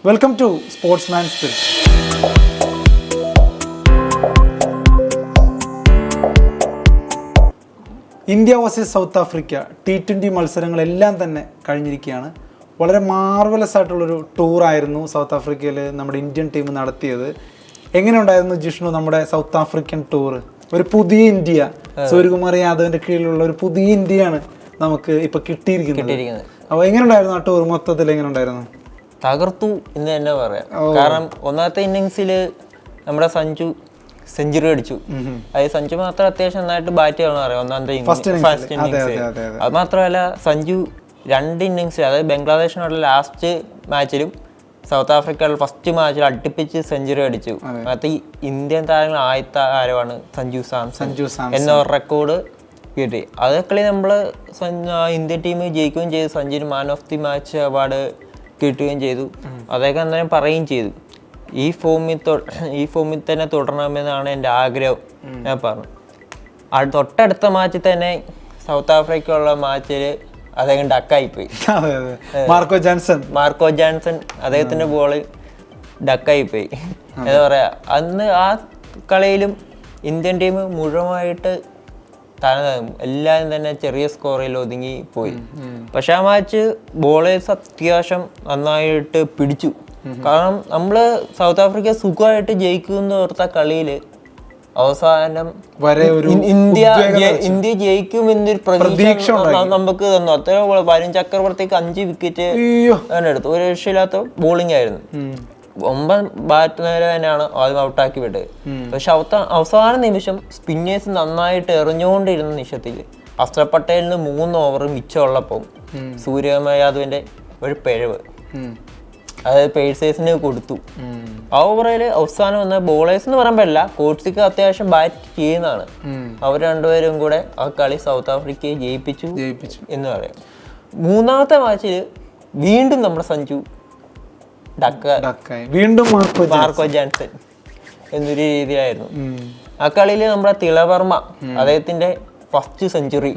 Welcome to sportsman spirit. India versus South Africa T20 മത്സരങ്ങളെല്ലാം തന്നെ കഴിഞ്ഞിരിക്കുകയാണ്. വളരെ മാർവലസ് ആയിട്ടുള്ളൊരു ടൂറായിരുന്നു സൗത്ത് ആഫ്രിക്കയിൽ നമ്മുടെ ഇന്ത്യൻ ടീം നടത്തിയത്. എങ്ങനെ ഉണ്ടായിരുന്നു ജിഷ്ണു നമ്മുടെ സൗത്ത് ആഫ്രിക്കൻ ടൂർ? ഒരു പുതിയ ഇന്ത്യ, സൂര്യകുമാർ യാദവിന്റെ കീഴിലുള്ള ഒരു പുതിയ ഇന്ത്യയാണ് നമുക്ക് ഇപ്പൊ കിട്ടിയിരിക്കുന്നത്. അപ്പോൾ എങ്ങനെ ഉണ്ടായിരുന്നു ആ ടൂർ? മൊത്തത്തിൽ എങ്ങനെ ഉണ്ടായിരുന്നു? തകർത്തു എന്ന് തന്നെ പറയാം. കാരണം ഒന്നാമത്തെ ഇന്നിങ്സിൽ നമ്മുടെ സഞ്ജു സെഞ്ചുറി അടിച്ചു. അത് സഞ്ജു മാത്രം അത്യാവശ്യം നന്നായിട്ട് ബാറ്റ് ചെയ്യണമെന്ന് പറയാം ഒന്നാമത്തെ ഫസ്റ്റ് ഇന്നിങ്സ്. അത് മാത്രമല്ല സഞ്ജു 2 ഇന്നിങ്സ്, അതായത് ബംഗ്ലാദേശിനോടുള്ള ലാസ്റ്റ് മാച്ചിലും സൗത്ത് ആഫ്രിക്കയുടെ ഫസ്റ്റ് മാച്ചിൽ അടുപ്പിച്ച് സെഞ്ചുറി അടിച്ചു. അങ്ങനത്തെ ഇന്ത്യൻ താരങ്ങൾ ആദ്യത്തെ താരമാണ് സഞ്ജു സാംസൺ എന്ന റെക്കോർഡ് കിട്ടി. അതൊക്കെ നമ്മൾ ഇന്ത്യൻ ടീം ജയിക്കുകയും ചെയ്തു. സഞ്ജുവിന് man of the match award കിട്ടുകയും ചെയ്തു. അതൊക്കെ അന്നേരം പറയുകയും ചെയ്തു. ഈ ഫോമിൽ തന്നെ തുടരണമെന്നാണ് എൻ്റെ ആഗ്രഹം ഞാൻ പറഞ്ഞു. തൊട്ടടുത്ത മാച്ചിൽ തന്നെ സൗത്ത് ആഫ്രിക്കയുള്ള മാച്ചിൽ അദ്ദേഹം ഡക്കായിപ്പോയി. മാർക്കോ ജാൻസൺ അദ്ദേഹത്തിൻ്റെ ബോള് ഡക്കായിപ്പോയി. എന്താ പറയാ, അന്ന് ആ കളിയിലും ഇന്ത്യൻ ടീം മുഴുവനായിട്ട് എല്ലാവരും തന്നെ ചെറിയ സ്കോറിൽ ഒതുങ്ങി പോയി. പക്ഷെ ആ മാച്ച് ബോളേഴ്സ് അത്യാവശ്യം നന്നായിട്ട് പിടിച്ചു. കാരണം നമ്മള് സൗത്ത് ആഫ്രിക്ക സുഖമായിട്ട് ജയിക്കുമെന്ന് ഓർത്ത കളിയില് അവസാനം ഇന്ത്യ ജയിക്കും എന്നൊരു പ്രതീക്ഷ നമുക്ക് തന്നു. അത്ര വരുൺ ചക്രവർത്തിക്ക് 5 വിക്കറ്റ് എടുത്തു. ഒരു രക്ഷയില്ലാത്ത ബോളിംഗ് ആയിരുന്നു. 9 ബാറ്റ്മാരെ തന്നെയാണ് ആദ്യം ഔട്ടാക്കി വിട്ടത്. പക്ഷെ അവസാന നിമിഷം സ്പിന്നേഴ്സ് നന്നായിട്ട് എറിഞ്ഞുകൊണ്ടിരുന്ന നിമിഷത്തിൽ അക്ഷർ പട്ടേലിന് 3 ഓവർ മിച്ചമുള്ളപ്പോൾ സൂര്യകുമാർ യാദവിന്റെ ഒരു പിഴവ്, അതായത് പേഴ്സേഴ്സിന് കൊടുത്തു. ആ ഓവറിൽ അവസാനം വന്ന ബോളേഴ്സ് എന്ന് പറയാൻ പറ്റില്ല, കോച്ചിക്ക് അത്യാവശ്യം ബാറ്റ് ചെയ്യുന്നതാണ്. അവർ രണ്ടുപേരും കൂടെ ആ കളി സൗത്ത് ആഫ്രിക്കയെ ജയിപ്പിച്ചു എന്ന് പറയാം. 3ാമത്തെ മാച്ചിൽ വീണ്ടും നമ്മുടെ സഞ്ജു വീണ്ടും മാർക്കോ ജാൻസൺ എന്നൊരു രീതിയിലായിരുന്നു. ആ കളിയിൽ നമ്മുടെ തിളവർമ്മ അദ്ദേഹത്തിന്റെ ഫസ്റ്റ് സെഞ്ചുറി,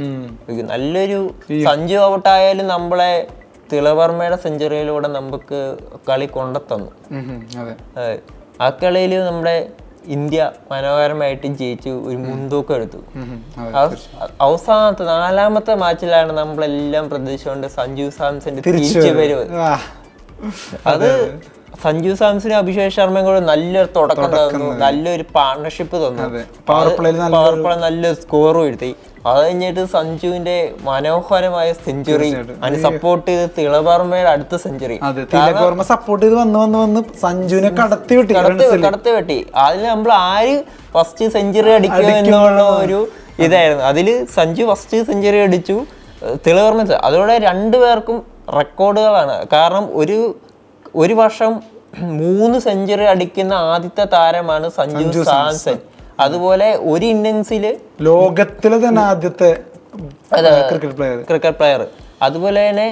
നല്ലൊരു സഞ്ജു ഔട്ടായാലും നമ്മളെ തിളവർമ്മയുടെ സെഞ്ചുറിയിലൂടെ നമുക്ക് കളി കൊണ്ടെത്തന്നു. ആ കളിയിൽ നമ്മുടെ ഇന്ത്യ മനോഹരമായിട്ട് ജയിച്ചു, ഒരു മുൻതൂക്കം എടുത്തു. അവസാനത്തെ 4ാമത്തെ മാച്ചിലാണ് നമ്മളെല്ലാം പ്രതീക്ഷിച്ചുകൊണ്ട് സഞ്ജു സാംസന്റെ തിരിച്ചു വരവ്. അത് സഞ്ജു സാംസനും അഭിഷേക് ശർമ്മയും കൂടെ നല്ലൊരു തുടക്കം തന്നു, നല്ലൊരു പാർട്ണർഷിപ്പ് തന്നു. പവർ പ്ലേ നല്ലൊരു സ്കോറും എടുത്തി. അത് കഴിഞ്ഞിട്ട് സഞ്ജുവിന്റെ മനോഹരമായ സെഞ്ചുറി അതിന് സപ്പോർട്ട് ചെയ്ത് തിളവർമ്മയുടെ അടുത്ത സെഞ്ചുറി സപ്പോർട്ട് ചെയ്ത് വന്ന് സഞ്ജുവിനെ കടത്തി വെട്ടി. അതിൽ നമ്മൾ ആര് ഫസ്റ്റ് സെഞ്ചുറി അടിക്കുക എന്നുള്ള ഒരു ഇതായിരുന്നു. അതില് സഞ്ജു ഫസ്റ്റ് സെഞ്ചുറി അടിച്ചു, തിളവർമ്മ. അതോടെ 2 പേർക്കും റെക്കോർഡുകളാണ്. കാരണം ഒരു വർഷം 3 സെഞ്ചുറി അടിക്കുന്ന ആദ്യത്തെ താരമാണ് സഞ്ജു സാംസൺ. അതുപോലെ ഒരു ഇന്നിങ്സില് ലോകത്തിലെ തന്നെ ആദ്യത്തെ ക്രിക്കറ്റ് പ്ലെയർ. അതുപോലെ തന്നെ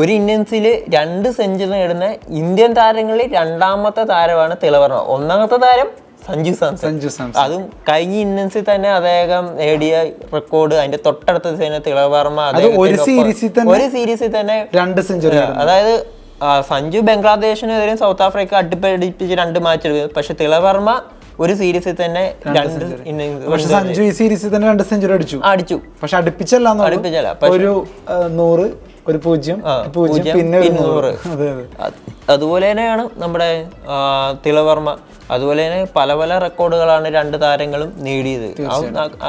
ഒരു ഇന്നിങ്സിൽ 2 സെഞ്ചുറി നേടുന്ന ഇന്ത്യൻ താരങ്ങളിൽ 2ാമത്തെ താരമാണ് തിളവർമ്മ. 1ാമത്തെ താരം സഞ്ജു സാംസൺ. അതും കഴിഞ്ഞ ഇന്നിങ്സിൽ തന്നെ അദ്ദേഹം നേടിയ റെക്കോർഡ്. അതിന്റെ തൊട്ടടുത്ത തിളവർമ്മ ഒരു സീരീസിൽ തന്നെ 2 സെഞ്ചുറി. അതായത് സഞ്ജു ബംഗ്ലാദേശിനെതിരെ സൗത്ത് ആഫ്രിക്ക അടിപ്പിച്ച് 2 മാച്ച് എടുക്കും. പക്ഷെ തിളവർമ്മ ഒരു സീരീസിൽ തന്നെ 2 ഇന്നിങ്സ്. പക്ഷെ സഞ്ജു ഈ സീരീസിൽ തന്നെ 2 സെഞ്ചുറി അടിച്ചു. പക്ഷെ അടുപ്പിച്ചല്ല, ഒരു 100, ഒരു 0, പിന്നെ 100. അതുപോലെ തന്നെയാണ് നമ്മുടെ തിളവർമ്മ. അതുപോലെ തന്നെ പല പല റെക്കോർഡുകളാണ് 2 താരങ്ങളും നേടിയത്.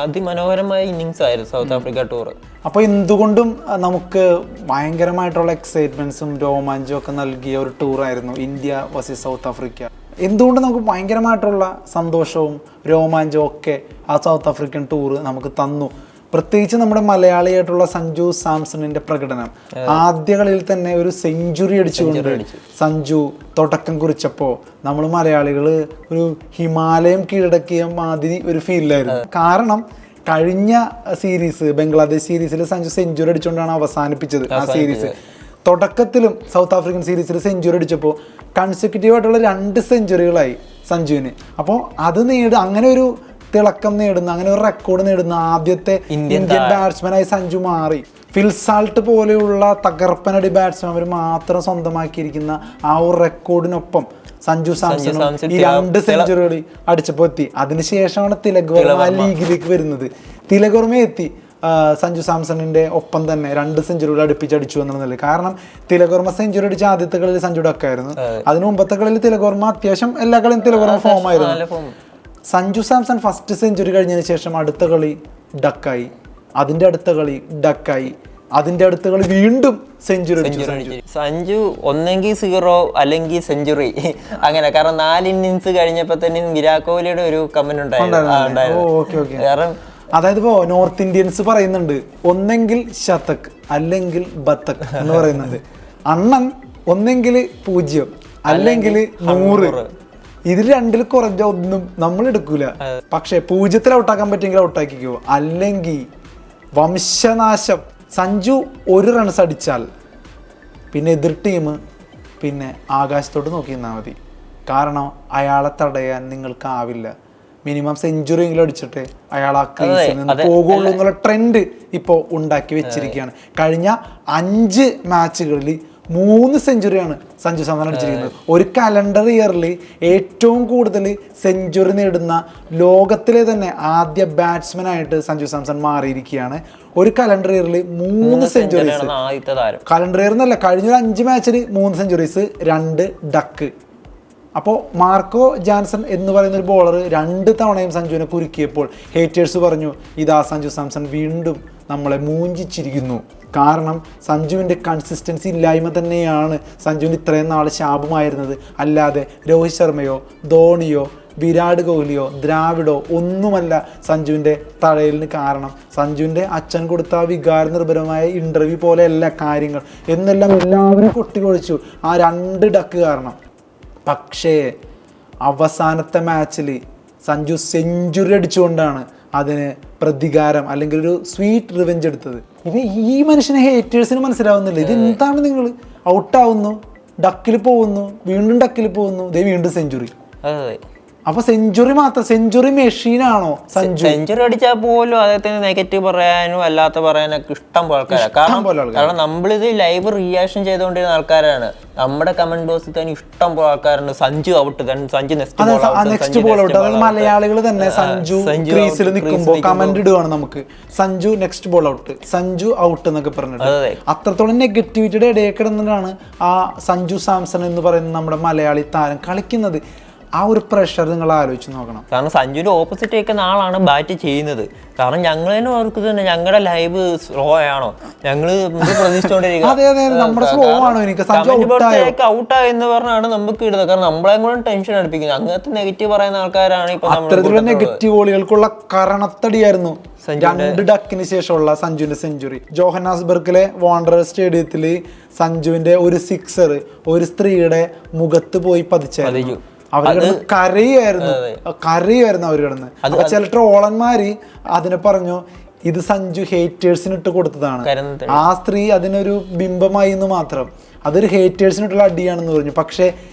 അതിമനോഹരമായ ഇന്നിങ്സ് ആയിരുന്നു സൗത്ത് ആഫ്രിക്ക ടൂർ. അപ്പോൾ എന്തുകൊണ്ടും നമുക്ക് ഭയങ്കരമായിട്ടുള്ള എക്സൈറ്റ്മെന്റ്സും രോമാഞ്ചവും ഒക്കെ നൽകിയ ഒരു ടൂറായിരുന്നു ഇന്ത്യ വേഴ്സസ് സൗത്ത് ആഫ്രിക്ക. എന്തുകൊണ്ട് നമുക്ക് ഭയങ്കരമായിട്ടുള്ള സന്തോഷവും രോമാഞ്ചവും ഒക്കെ ആ സൗത്ത് ആഫ്രിക്കൻ ടൂർ നമുക്ക് തന്നു. പ്രത്യേകിച്ച് നമ്മുടെ മലയാളിയായിട്ടുള്ള സഞ്ജു സാംസണിന്റെ പ്രകടനം. ആദ്യ കളിയിൽ തന്നെ ഒരു സെഞ്ചുറി അടിച്ചുകൊണ്ട് സഞ്ജു തുടക്കം കുറിച്ചപ്പോൾ നമ്മൾ മലയാളികൾ ഒരു ഹിമാലയം കീഴടക്കിയ മാതിരി ഒരു ഫീലിലായിരുന്നു. കാരണം കഴിഞ്ഞ സീരീസ് ബംഗ്ലാദേശ് സീരീസിൽ സഞ്ജു സെഞ്ചുറി അടിച്ചുകൊണ്ടാണ് അവസാനിപ്പിച്ചത് ആ സീരീസ്. തുടക്കത്തിലും സൗത്ത് ആഫ്രിക്കൻ സീരീസിൽ സെഞ്ചുറി അടിച്ചപ്പോൾ കൺസെക്യൂട്ടീവ് ആയിട്ടുള്ള 2 സെഞ്ചുറികളായി സഞ്ജുവിന്. അപ്പോൾ അത് അങ്ങനെ ഒരു തിളക്കം നേടുന്ന, അങ്ങനെ ഒരു റെക്കോർഡ് നേടുന്ന ആദ്യത്തെ ഇന്ത്യൻ ബാറ്റ്സ്മാനായി സഞ്ജു മാറി. ഫിൽസാൾട്ട് പോലെയുള്ള തകർപ്പനടി ബാറ്റ്സ്മാൻമാർ മാത്രം സ്വന്തമാക്കിയിരിക്കുന്ന ആ ഒരു റെക്കോർഡിനൊപ്പം സഞ്ജു സാംസണും ഈ 2 സെഞ്ചുറികൾ അടിച്ചപ്പോൾ എത്തി. അതിനുശേഷമാണ് തിലക് വർമ്മ ലീഗിലേക്ക് വരുന്നത്. തിലക് വർമ്മ എത്തി സഞ്ജു സാംസണിന്റെ ഒപ്പം തന്നെ 2 സെഞ്ചുറികൾ അടുപ്പിച്ചടിച്ചു എന്നുള്ളത്. കാരണം തിലക് വർമ്മ സെഞ്ചുറി അടിച്ച ആദ്യത്തെ കളിയിൽ സഞ്ജു ഡക്കായിരുന്നു. അതിന് മുമ്പത്തെ കളിയിൽ തിലക് വർമ്മ അത്യാവശ്യം എല്ലാ കളിയും തിലക് വർമ്മ ഫോം ആയിരുന്നു. സഞ്ജു സാംസൺ ഫസ്റ്റ് സെഞ്ചുറി കഴിഞ്ഞതിന് ശേഷം അടുത്ത കളി ഡക്കായി, അതിന്റെ അടുത്ത കളി ഡക്കായി, അതിന്റെ അടുത്ത കളി വീണ്ടും സെഞ്ചുറി. സഞ്ജു ഒന്നെങ്കിൽ 0 അല്ലെങ്കിൽ സെഞ്ചുറി അങ്ങനെ. കാരണം 4 ഇന്നിങ്സ് കഴിഞ്ഞപ്പോ തന്നെ വിരാട് കോഹ്ലിയുടെ ഒരു കമന്റ് ഉണ്ടായിരുന്നു. കാരണം അതായത് ഇപ്പോ നോർത്ത് ഇന്ത്യൻസ് പറയുന്നുണ്ട് ഒന്നെങ്കിൽ ശതക് അല്ലെങ്കിൽ ബത്തക് എന്ന് പറയുന്നുണ്ട്. അണ്ണൻ ഒന്നെങ്കിൽ 0 അല്ലെങ്കിൽ 100. ഇതിൽ 2 കുറഞ്ഞ ഒന്നും നമ്മൾ എടുക്കൂല. പക്ഷെ 0 ഔട്ടാക്കാൻ പറ്റുമെങ്കിൽ ഔട്ടാക്കിക്കോ, അല്ലെങ്കിൽ വംശനാശം. സഞ്ജു 1 റൺസ് അടിച്ചാൽ പിന്നെ എതിർ ടീം പിന്നെ ആകാശത്തോട്ട് നോക്കി നിന്നാൽ മതി. കാരണം അയാളെ തടയാൻ നിങ്ങൾക്കാവില്ല. മിനിമം സെഞ്ചുറി എങ്കിലും അടിച്ചിട്ട് അയാൾ ആ ക്രീസിൽ നിന്ന് പോകുള്ളൂ എന്നുള്ള ട്രെൻഡ് ഇപ്പോൾ ഉണ്ടാക്കി വെച്ചിരിക്കുകയാണ്. കഴിഞ്ഞ 5 മാച്ചുകളിൽ 3 സെഞ്ചുറിയാണ് സഞ്ജു സാംസൺ അടിച്ചിരിക്കുന്നത്. ഒരു കലണ്ടർ ഇയറിൽ ഏറ്റവും കൂടുതൽ സെഞ്ചുറി നേടുന്ന ലോകത്തിലെ തന്നെ ആദ്യ ബാറ്റ്സ്മാൻ ആയിട്ട് സഞ്ജു സാംസൺ മാറിയിരിക്കുകയാണ്. ഒരു കലണ്ടർ ഇയറിൽ 3 സെഞ്ചുറീസ്. കലണ്ടർ ഇയർ എന്നല്ല, കഴിഞ്ഞ 5 മാച്ചിൽ 3 സെഞ്ചുറീസ്, 2 ഡക്ക്. അപ്പോൾ മാർക്കോ ജാൻസൺ എന്ന് പറയുന്ന ഒരു ബോളർ 2 തവണയും സഞ്ജുവിനെ കുരുക്കിയപ്പോൾ ഹേറ്റേഴ്സ് പറഞ്ഞു ഇതാ സഞ്ജു സാംസൺ വീണ്ടും നമ്മളെ മൂഞ്ചിച്ചിരിക്കുന്നു. കാരണം സഞ്ജുവിൻ്റെ കൺസിസ്റ്റൻസി ഇല്ലായ്മ തന്നെയാണ് സഞ്ജുവിന് ഇത്രയും നാൾ ശാപമായിരുന്നത്. അല്ലാതെ രോഹിത് ശർമ്മയോ ധോണിയോ വിരാട് കോഹ്ലിയോ ദ്രാവിഡോ ഒന്നുമല്ല സഞ്ജുവിൻ്റെ തഴയലിന് കാരണം. സഞ്ജുവിൻ്റെ അച്ഛൻ കൊടുത്ത വികാര നിർഭരമായ ഇൻ്റർവ്യൂ പോലെയല്ല കാര്യങ്ങൾ എന്നെല്ലാം എല്ലാവരും കൊട്ടിക്കൊഴിച്ചു ആ 2 ഡക്ക് കാരണം. പക്ഷേ അവസാനത്തെ മാച്ചിൽ സഞ്ജു സെഞ്ചുറി അടിച്ചുകൊണ്ടാണ് അതിന് പ്രതികാരം അല്ലെങ്കിൽ ഒരു സ്വീറ്റ് റിവെഞ്ച് എടുത്തത്. ഇത് ഈ മനുഷ്യനെ ഹേറ്റേഴ്സിന് മനസ്സിലാവുന്നില്ല. ഇത് എന്താണ്, നിങ്ങൾ ഔട്ടാവുന്നു, ഡക്കിൽ പോകുന്നു, വീണ്ടും ഡക്കിൽ പോകുന്നു, വീണ്ടും സെഞ്ചുറി. അപ്പൊ സെഞ്ചുറി മാത്രം, സെഞ്ചുറി മെഷീനാണോ സഞ്ജു? സെഞ്ചുറി അടിച്ചാൽ പോലും അദ്ദേഹത്തിന് നെഗറ്റീവ് പറയാനും അല്ലാത്ത പറയാനൊക്കെ ഇഷ്ടം പോലെ ആൾക്കാരാണ്. കാരണം നമ്മളിത് ലൈവ് റിയാക്ഷൻ ചെയ്തുകൊണ്ടിരുന്ന ആൾക്കാരാണ്. നമ്മുടെ കമന്റ് ബോക്സിൽ തന്നെ ഇഷ്ടം പോലെ ആൾക്കാരുണ്ട്. Sanju out, Sanju next ball out. അതായത് മലയാളികൾ തന്നെ സഞ്ജു ക്രീസിൽ നിൽക്കുമ്പോൾ കമന്റ് ഇടുകയാണ് നമുക്ക്, Sanju next ball out, Sanju out എന്നൊക്കെ പറഞ്ഞിട്ട്. അത്രത്തോളം നെഗറ്റിവിറ്റിയുടെ ഇടയിൽ കിടന്നിട്ടാണ് ആ സഞ്ജു സാംസൺ എന്ന് പറയുന്ന നമ്മുടെ മലയാളി താരം കളിക്കുന്നത്. ആ ഒരു പ്രഷർ നിങ്ങൾ ആലോചിച്ച് നോക്കണം. കാരണം സഞ്ജുവിന്റെ ഓപ്പോസിറ്റ് നിൽക്കുന്ന ആളാണ് ബാറ്റ് ചെയ്യുന്നത്. കാരണം ഞങ്ങൾ തന്നെ ഓർക്കുന്നത് ഞങ്ങളുടെ ലൈവ് സ്ലോ ആണോ, ഞങ്ങള് ഔട്ടായെന്ന് പറഞ്ഞാണ് നമുക്ക് ഇടുന്നത്. കാരണം നമ്മളെ കൂടെ ടെൻഷൻ അടുപ്പിക്കുന്നത്. അങ്ങനത്തെ നെഗറ്റീവ് പറയുന്ന ആൾക്കാരാണ് ഇപ്പൊ. അത്തരത്തിലുള്ള നെഗറ്റീവ് ബോളുകൾക്കുള്ള കരണത്തടിയായിരുന്നു 2 ഡക്കിന് ശേഷമുള്ള സഞ്ജുവിന്റെ സെഞ്ചുറി. ജോഹന്നാസ്ബർഗിലെ വാണ്ടറർ സ്റ്റേഡിയത്തിൽ സഞ്ജുവിന്റെ ഒരു 6 ഒരു സ്ത്രീയുടെ മുഖത്ത് പോയി പതിച്ചായിരുന്നു. അവർ കരയായിരുന്നു അവർ കിടന്ന്. അപ്പൊ ചില ട്രോളന്മാര് അതിനെ പറഞ്ഞു ഇത് സഞ്ജു ഹേറ്റേഴ്സിന് ഇട്ട് കൊടുത്തതാണ്, ആ സ്ത്രീ അതിനൊരു ബിംബമായി എന്ന് മാത്രം, അതൊരു ഹേറ്റേഴ്സിനിട്ടുള്ള അടിയാണെന്ന് പറഞ്ഞു. പക്ഷേ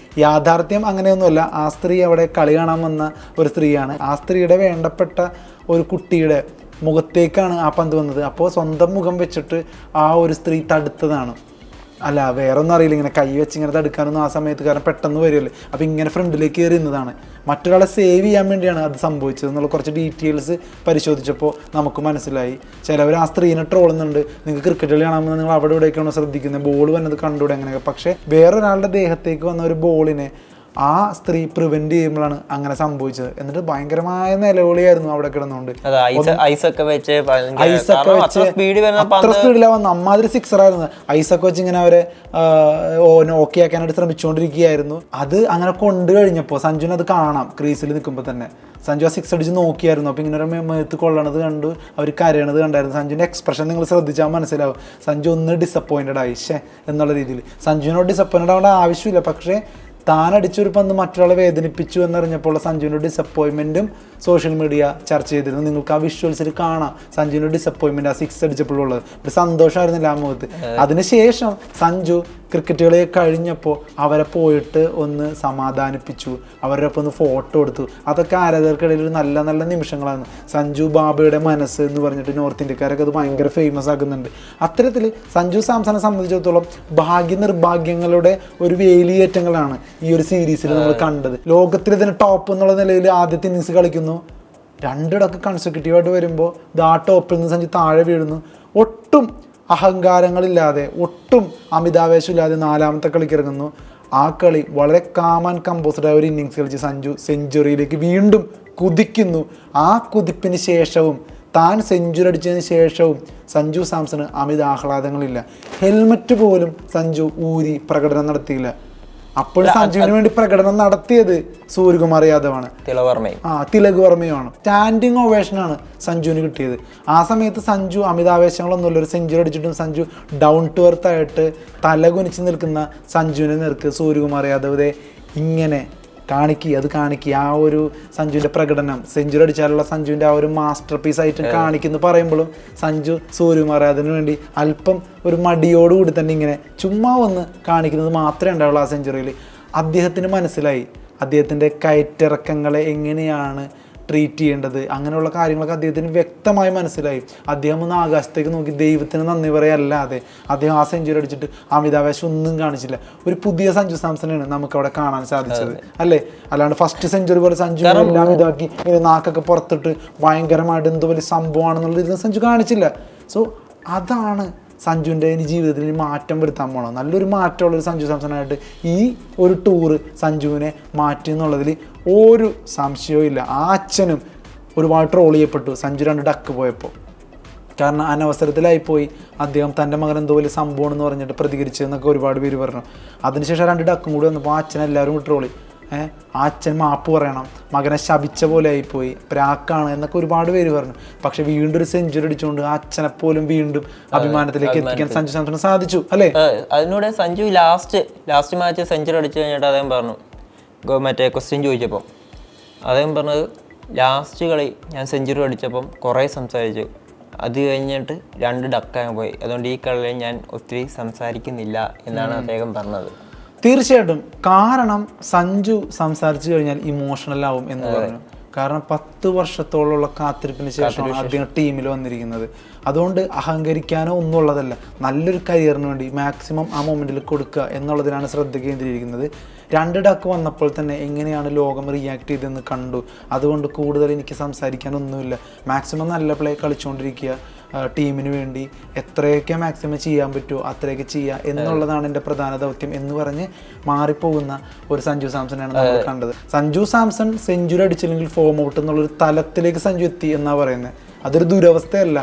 യാഥാർത്ഥ്യം അങ്ങനെയൊന്നുമല്ല. ആ സ്ത്രീ അവിടെ കളി കാണാൻ വന്ന ഒരു സ്ത്രീയാണ്. ആ സ്ത്രീയുടെ വേണ്ടപ്പെട്ട ഒരു കുട്ടിയുടെ മുഖത്തേക്കാണ് ആ പന്ത് വന്നത്. അപ്പോൾ സ്വന്തം മുഖം വെച്ചിട്ട് ആ ഒരു സ്ത്രീ തടുത്തതാണ്. അല്ല വേറെ ഒന്നും അറിയില്ല, ഇങ്ങനെ കൈ വെച്ച് ഇങ്ങനെ തടുക്കാനൊന്നും ആ സമയത്ത്, കാരണം പെട്ടെന്ന് വരുമല്ലോ. അപ്പോൾ ഇങ്ങനെ ഫ്രണ്ടിലേക്ക് കയറി നിന്നതാണ്. മറ്റൊരാളെ സേവ് ചെയ്യാൻ വേണ്ടിയാണ് അത് സംഭവിച്ചത് എന്നുള്ള കുറച്ച് ഡീറ്റെയിൽസ് പരിശോധിച്ചപ്പോൾ നമുക്ക് മനസ്സിലായി. ചിലവർ ആ സ്ത്രീനെ ട്രോളുന്നുണ്ട്, നിങ്ങൾക്ക് ക്രിക്കറ്റ് കളി കാണാമെന്ന് നിങ്ങൾ അവിടെ ഇവിടെയൊക്കെയാണോ ശ്രദ്ധിക്കുന്നത്, ബോൾ വന്നത് കണ്ടുകൂടെ അങ്ങനെയൊക്കെ. പക്ഷേ വേറൊരാളുടെ ദേഹത്തേക്ക് വന്ന ഒരു ബോളിനെ ആ സ്ത്രീ പ്രിവെന്റ് ചെയ്യുമ്പോഴാണ് അങ്ങനെ സംഭവിച്ചത്. എന്നിട്ട് ഭയങ്കരമായ നിലവിളിയായിരുന്നു അവിടെ കിടന്നുകൊണ്ട്. ഐസൊക്കെ വെച്ച് അത്ര സ്പീഡിലാ വന്ന അമ്മാതിരി 6 ആയിരുന്നു. ഐസൊക്കെ വെച്ച് ഇങ്ങനെ അവരെ ഓക്കെ ആക്കാനായിട്ട് ശ്രമിച്ചുകൊണ്ടിരിക്കുകയായിരുന്നു. അത് അങ്ങനെ കൊണ്ടു കഴിഞ്ഞപ്പോൾ സഞ്ജുവിന് അത് കാണാം. ക്രീസിൽ നിൽക്കുമ്പോൾ തന്നെ സഞ്ജു ആ 6 അടിച്ച് നോക്കിയായിരുന്നു. അപ്പോൾ ഇങ്ങനെ ഒരു മേത്ത് കൊള്ളണത് കണ്ടു, അവർ കരയണത് കണ്ടായിരുന്നു. സഞ്ജുവിൻ്റെ എക്സ്പ്രഷൻ നിങ്ങൾ ശ്രദ്ധിച്ചാൽ മനസ്സിലാവും. സഞ്ജു ഒന്ന് ഡിസപ്പോയിൻറ്റഡ് ആയി എന്നുള്ള രീതിയിൽ. സഞ്ജുവിനോട് ഡിസപ്പോയിൻറ്റഡ് ആവേണ്ട ആവശ്യമില്ല. പക്ഷേ താൻ അടിച്ചൊരു പന്ത് മറ്റൊരാളെ വേദനിപ്പിച്ചു എന്നറിഞ്ഞപ്പോൾ സഞ്ജുവിൻ്റെ ഡിസപ്പോയിൻമെൻറ്റും സോഷ്യൽ മീഡിയ ചർച്ച ചെയ്തിരുന്നു. നിങ്ങൾക്ക് ആ വിഷ്വൽസിൽ കാണാം സഞ്ജുവിൻ്റെ ഡിസപ്പോയിൻമെൻറ്റ് ആ 6 അടിച്ചപ്പോഴുള്ളത്. ഒരു സന്തോഷമായിരുന്നില്ല ആ മുഖത്ത്. അതിനുശേഷം സഞ്ജു ക്രിക്കറ്റ് കളി കഴിഞ്ഞപ്പോൾ അവരെ പോയിട്ട് ഒന്ന് സമാധാനിപ്പിച്ചു, അവരുടെ ഒപ്പം ഒന്ന് ഫോട്ടോ എടുത്തു. അതൊക്കെ ആരാധകർക്കിടയിൽ ഒരു നല്ല നല്ല നിമിഷങ്ങളാണ്. സഞ്ജു ബാബയുടെ മനസ്സ് എന്ന് പറഞ്ഞിട്ട് നോർത്ത് ഇന്ത്യക്കാരൊക്കെ അത് ഭയങ്കര ഫേമസ് ആക്കുന്നുണ്ട്. അത്തരത്തിൽ സഞ്ജു സാംസണെ സംബന്ധിച്ചിടത്തോളം ഭാഗ്യ നിർഭാഗ്യങ്ങളുടെ ഒരു വേലിയേറ്റങ്ങളാണ് ഈ ഒരു സീരീസിൽ നമ്മൾ കണ്ടത്. ലോകത്തിൽ ഇതിന് ടോപ്പ് എന്നുള്ള നിലയിൽ ആദ്യത്തെ ഇന്നിങ്സ് കളിക്കുന്നു, 2 ഡക്ക് കൺസെക്യൂട്ടീവായിട്ട് വരുമ്പോൾ ആ ടോപ്പിൽ നിന്ന് സഞ്ജു താഴെ വീഴുന്നു. ഒട്ടും അഹങ്കാരങ്ങളില്ലാതെ, ഒട്ടും അമിതാവേശമില്ലാതെ 4ാമത്തെ കളിക്ക് ഇറങ്ങുന്നു. ആ കളി വളരെ കാം ആൻഡ് കമ്പോസ്ഡ് ആയ ഒരു ഇന്നിങ്സ് കളിച്ച് സഞ്ജു സെഞ്ചുറിയിലേക്ക് വീണ്ടും കുതിക്കുന്നു. ആ കുതിപ്പിന് ശേഷവും, താൻ സെഞ്ചുറി അടിച്ചതിന് ശേഷവും സഞ്ജു സാംസണ് അമിത ആഹ്ലാദങ്ങളില്ല. ഹെൽമറ്റ് പോലും സഞ്ജു ഊരി പ്രകടനം നടത്തിയില്ല. അപ്പോൾ സഞ്ജുവിന് വേണ്ടി പ്രകടനം നടത്തിയത് സൂര്യകുമാർ യാദവാണ്, തിലക് വർമ്മയുമാണ്. സ്റ്റാൻഡിങ് ഓവേഷനാണ് സഞ്ജുവിന് കിട്ടിയത്. ആ സമയത്ത് സഞ്ജു അമിതാവേശങ്ങളൊന്നുമില്ല. ഒരു സെഞ്ചുറി അടിച്ചിട്ടും സഞ്ജു ഡൗൺ ടു എർത്ത് ആയിട്ട് തല കുനിച്ച് നിൽക്കുന്ന സഞ്ജുവിനെ നേർക്ക് സൂര്യകുമാർ യാദവ് ഇങ്ങനെ കാണിക്കുക. ആ ഒരു സഞ്ജുവിൻ്റെ പ്രകടനം, സെഞ്ചുറി അടിച്ചാലുള്ള സഞ്ജുവിൻ്റെ ആ ഒരു മാസ്റ്റർ പീസ് ആയിട്ട് കാണിക്കുന്നു പറയുമ്പോഴും സഞ്ജു സൂര്യകുമാർ അതിനു വേണ്ടി അല്പം ഒരു മടിയോടുകൂടി തന്നെ ഇങ്ങനെ ചുമ്മാ ഒന്ന് കാണിക്കുന്നത് മാത്രമേ ഉണ്ടാവുള്ളൂ. ആ സെഞ്ചുറിയിൽ അദ്ദേഹത്തിന് മനസ്സിലായി അദ്ദേഹത്തിൻ്റെ കയറ്റിറക്കങ്ങളെ എങ്ങനെയാണ് ട്രീറ്റ് ചെയ്യേണ്ടത്, അങ്ങനെയുള്ള കാര്യങ്ങളൊക്കെ അദ്ദേഹത്തിന് വ്യക്തമായി മനസ്സിലായി. അദ്ദേഹം ഒന്ന് ആകാശത്തേക്ക് നോക്കി ദൈവത്തിന് നന്ദി പറയല്ലാതെ അദ്ദേഹം ആ സെഞ്ചുറി അടിച്ചിട്ട് അമിതാവേശം ഒന്നും കാണിച്ചില്ല. ഒരു പുതിയ സഞ്ജു സാംസണെയാണ് നമുക്ക് അവിടെ കാണാൻ സാധിച്ചത്, അല്ലേ? അല്ലാണ്ട് ഫസ്റ്റ് സെഞ്ചുറി പോലെ സഞ്ജു എല്ലാം ഇതാക്കി ഇങ്ങനെ നാക്കൊക്കെ പുറത്തിട്ട് ഭയങ്കരമായിട്ട് എന്തോ വലിയ സംഭവമാണെന്നുള്ള ഇത് സഞ്ജു കാണിച്ചില്ല. സോ അതാണ് സഞ്ജുവിൻ്റെ ജീവിതത്തിൽ മാറ്റം വരുത്താൻ പോകണം. നല്ലൊരു മാറ്റമുള്ളൊരു സഞ്ജു സാംസണായിട്ട് ഈ ഒരു ടൂറ് സഞ്ജുവിനെ മാറ്റി എന്നുള്ളതിൽ ഒരു സംശയവും ഇല്ല. ആ അച്ഛനും ഒരുപാട് ട്രോൾ ചെയ്യപ്പെട്ടു സഞ്ജു 2 ഡക്ക് പോയപ്പോൾ. കാരണം അനവസരത്തിലായിപ്പോയി അദ്ദേഹം തൻ്റെ മകൻ എന്തോ വലിയ സംഭവമാണെന്ന് പറഞ്ഞിട്ട് പ്രതികരിച്ചതെന്നൊക്കെ ഒരുപാട് പേര് പറഞ്ഞു. അതിനുശേഷം 2 ഡക്കും കൂടി വന്നപ്പോൾ ആ അച്ഛൻ എല്ലാവരും ട്രോളി. ആ അച്ഛൻ മാപ്പ് പറയണം, മകനെ ശപിച്ച പോലെ ആയിപ്പോയി, പ്രാക്കാണ് എന്നൊക്കെ ഒരുപാട് പേര് പറഞ്ഞു. പക്ഷെ വീണ്ടും ഒരു സെഞ്ചുറി അടിച്ചുകൊണ്ട് ആ അച്ഛനെ പോലും വീണ്ടും അഭിമാനത്തിലേക്ക് എത്തിക്കാൻ സഞ്ജു സാംസണ് സാധിച്ചു, അല്ലേ? അതിനോട് സഞ്ജു ലാസ്റ്റ് മാച്ച് സെഞ്ചുറി അടിച്ചു കഴിഞ്ഞിട്ട് അദ്ദേഹം പറഞ്ഞു, മറ്റേ ക്വസ്റ്റ്യൻ ചോദിച്ചപ്പോൾ അദ്ദേഹം പറഞ്ഞത്, ലാസ്റ്റ് കളി ഞാൻ സെഞ്ചുറി അടിച്ചപ്പം കുറേ സംസാരിച്ചു, അത് കഴിഞ്ഞിട്ട് 2 ഡക്കാൻ പോയി, അതുകൊണ്ട് ഈ കളിയിൽ ഞാൻ ഒത്തിരി സംസാരിക്കുന്നില്ല എന്നാണ് അദ്ദേഹം പറഞ്ഞത്. തീർച്ചയായിട്ടും. കാരണം സഞ്ജു സംസാരിച്ചു കഴിഞ്ഞാൽ ഇമോഷണൽ ആവും എന്ന് പറഞ്ഞു. കാരണം 10 വർഷത്തോളമുള്ള കാത്തിരിപ്പിന് ശേഷമാണ് അദ്ദേഹം ടീമിൽ വന്നിരിക്കുന്നത്. അതുകൊണ്ട് അഹങ്കരിക്കാനോ ഒന്നും ഉള്ളതല്ല, നല്ലൊരു കരിയറിന് വേണ്ടി മാക്സിമം ആ മൊമെൻറ്റിൽ കൊടുക്കുക എന്നുള്ളതിനാണ് ശ്രദ്ധ കേന്ദ്രീകരിക്കുന്നത്. 2 ഡക്ക് വന്നപ്പോൾ തന്നെ എങ്ങനെയാണ് ലോകം റിയാക്ട് ചെയ്തതെന്ന് കണ്ടു. അതുകൊണ്ട് കൂടുതൽ എനിക്ക് സംസാരിക്കാനൊന്നുമില്ല, മാക്സിമം നല്ല പ്ലേ കളിച്ചുകൊണ്ടിരിക്കുക, ടീമിന് വേണ്ടി എത്രയൊക്കെ മാക്സിമം ചെയ്യാൻ പറ്റുമോ അത്രയൊക്കെ ചെയ്യുക എന്നുള്ളതാണ് എൻ്റെ പ്രധാന ദൗത്യം എന്ന് പറഞ്ഞ് മാറിപ്പോകുന്ന ഒരു സഞ്ജു സാംസണെയാണ് നമ്മൾ കണ്ടത്. സഞ്ജു സാംസൺ സെഞ്ചുറി അടിച്ചില്ലെങ്കിൽ ഫോം ഔട്ട് എന്നുള്ളൊരു തലത്തിലേക്ക് സഞ്ജു എത്തി എന്നാണ് പറയുന്നത്. അതൊരു ദുരവസ്ഥയല്ല.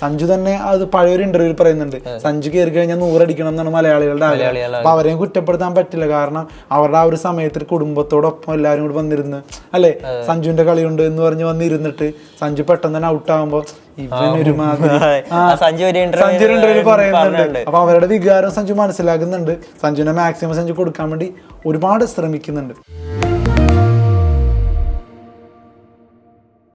സഞ്ജു തന്നെ അത് പഴയൊരു ഇന്റർവ്യൂവിൽ പറയുന്നുണ്ട്, സഞ്ജു കയറി കഴിഞ്ഞാൽ 100 അടിക്കണം എന്നാണ് മലയാളികളുടെ ആഗ്രഹം. അപ്പൊ അവരെയും കുറ്റപ്പെടുത്താൻ പറ്റില്ല. കാരണം അവരുടെ ആ ഒരു സമയത്ത് കുടുംബത്തോടൊപ്പം എല്ലാവരും കൂടി വന്നിരുന്ന്, അല്ലെ, സഞ്ജുവിന്റെ കളിയുണ്ട് എന്ന് പറഞ്ഞ് വന്നിരുന്നിട്ട് സഞ്ജു പെട്ടെന്ന് തന്നെ ഔട്ട് ആകുമ്പോ ഇവനൊരുമാതിരി സഞ്ജു ഇന്റർവ്യൂവിൽ പറയുന്നുണ്ട്. അപ്പൊ അവരുടെ വികാരം സഞ്ജു മനസ്സിലാക്കുന്നുണ്ട്. സഞ്ജുവിനെ മാക്സിമം സഞ്ജു കൊടുക്കാൻ വേണ്ടി ഒരുപാട് ശ്രമിക്കുന്നുണ്ട്.